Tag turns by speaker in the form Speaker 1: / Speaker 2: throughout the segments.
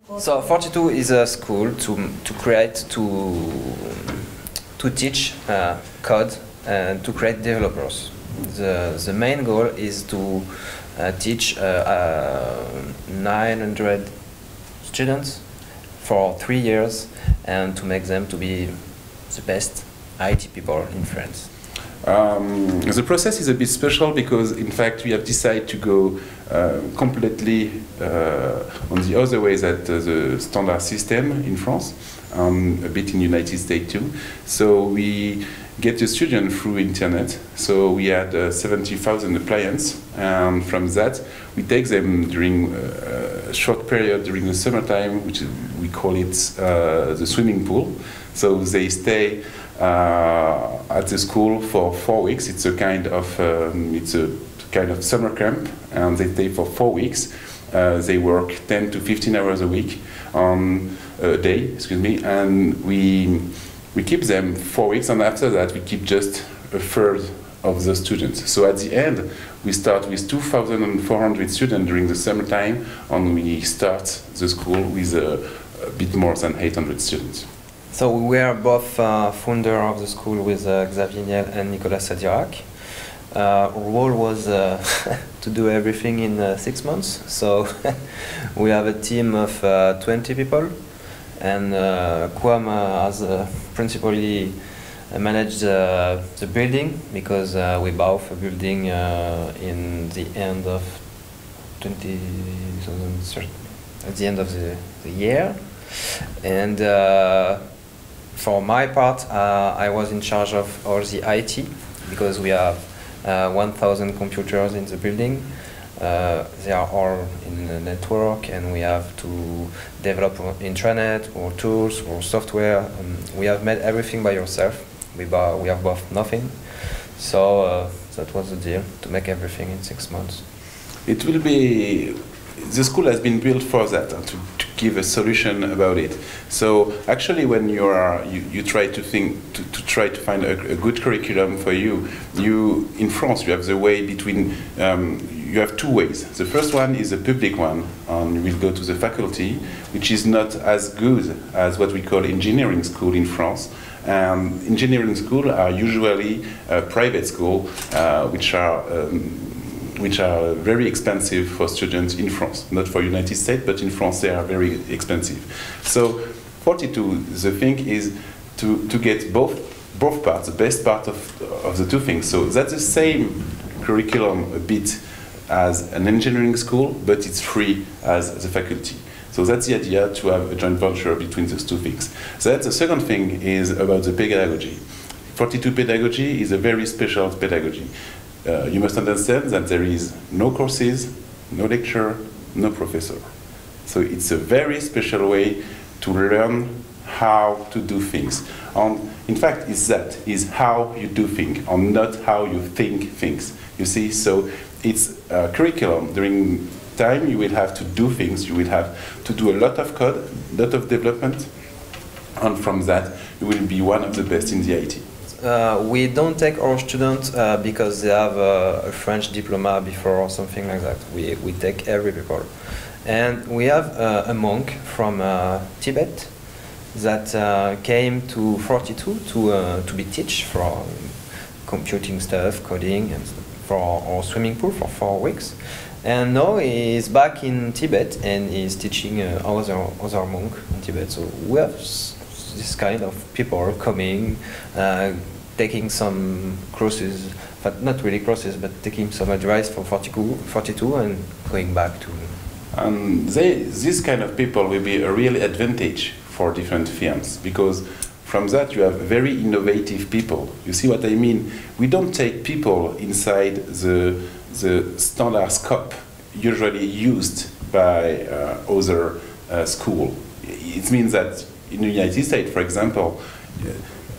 Speaker 1: So 42 is a school to teach code and to create developers. The main goal is to teach 900 students for 3 years and to make them to be the best IT people in France.
Speaker 2: The process is a bit special because, in fact, we have decided to go completely on the other way that the standard system in France, a bit in the United States too. So we get the student through internet. So we had 70,000 clients, and from that we take them during a short period during the summertime, which we call it the swimming pool. So they stay at the school for 4 weeks. It's a kind of summer camp, and they stay for 4 weeks. They work 10 to 15 hours a week on a day, excuse me, and we keep them 4 weeks, and after that we keep just a third of the students. So at the end, we start with 2,400 students during the summertime, and we start the school with a bit more than 800 students.
Speaker 1: So we were both founder of the school with Xavier Niel and Nicolas Sadirac. Our role was to do everything in 6 months. So we have a team of 20 people, and Kwame has principally managed the building, because we bought a building in the end of 2013, at the end of the year. And for my part, I was in charge of all the IT, because we have 1,000 computers in the building. They are all in the network, and we have to develop intranet or tools or software. We have made everything by yourself. We have bought nothing. So that was the deal, to make everything in 6 months.
Speaker 2: It will be, the school has been built for that, to give a solution about it. So actually, when you try to think to try to find a good curriculum for you in France, you have the way between you have 2 ways. The first one is a public one, and you will go to the faculty, which is not as good as what we call engineering school in France. Engineering schools are usually private schools, which are very expensive for students in France. Not for United States, but in France they are very expensive. So 42, the thing is to get both parts, the best part of the 2 things. So that's the same curriculum a bit as an engineering school, but it's free as the faculty. So that's the idea, to have a joint venture between those 2 things. So that's the second thing, is about the pedagogy. 42 pedagogy is a very special pedagogy. You must understand that there is no courses, no lecture, no professor. So it's a very special way to learn how to do things. In fact, is how you do things, and not how you think things. You see, so it's a curriculum. During time, you will have to do things. You will have to do a lot of code, a lot of development, and from that, you will be one of the best in the IT.
Speaker 1: We don't take our students because they have a French diploma before or something like that. We take every people. And we have a monk from Tibet that came to 42 to be teach for computing stuff, coding, and for our swimming pool for 4 weeks. And now he's back in Tibet, and he's teaching other monk in Tibet. So we have this kind of people coming, taking some courses, but not really courses, but taking some advice from 42 and going back to.
Speaker 2: This kind of people will be a real advantage for different firms, because from that you have very innovative people. You see what I mean? We don't take people inside the standard scope usually used by other schools. It means that in the United States, for example,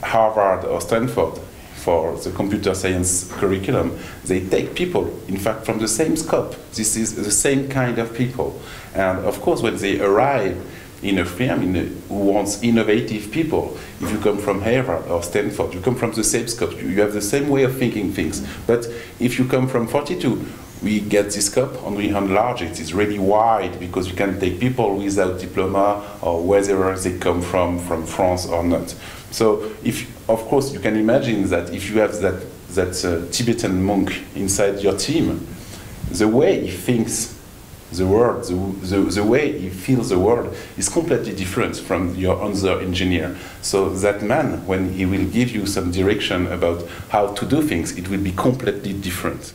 Speaker 2: Harvard or Stanford, for the computer science curriculum, they take people, in fact, from the same scope. This is the same kind of people. And of course, when they arrive in a firm who wants innovative people, if you come from Harvard or Stanford, you come from the same scope, you have the same way of thinking things. But if you come from 42, we get this cup and we enlarge it. It's really wide because you can take people without diploma or whether they come from France or not. So, of course, you can imagine that if you have that Tibetan monk inside your team, the way he thinks the world, the way he feels the world is completely different from your other engineer. So that man, when he will give you some direction about how to do things, it will be completely different.